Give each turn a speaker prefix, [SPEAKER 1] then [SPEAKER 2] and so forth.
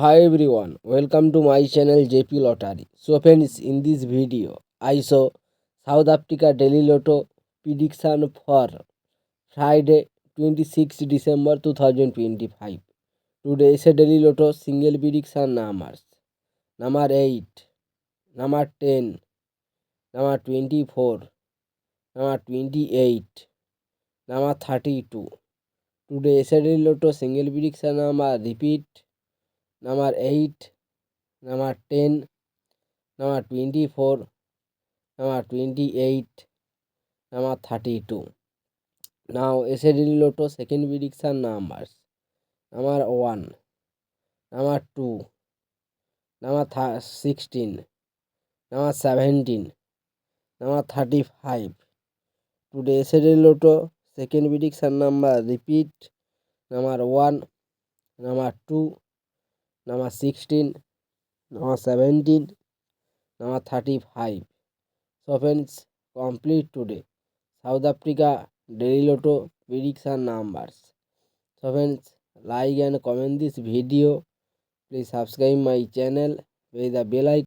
[SPEAKER 1] Hi everyone, welcome to my channel JP Lottery. So friends, in this video, I saw South Africa Daily Lotto prediction for Friday 26 December 2025. Today's Daily Lotto single prediction numbers. Number 8, number 10, number 24, number 28, number 32. Today's Daily Lotto single prediction number repeat. Number 8, number 10, number 24, number 28, number 32. Now SAD Lotto second prediction numbers. Number 1, number 2, number 16, number 17, number 35. Today SAD Lotto second prediction number repeat. Number 1, number 2, number 16, number 17, number 35. So friends, complete today South Africa Daily Lotto prediction numbers. So friends, like and comment this video. Please subscribe my channel with the bell icon.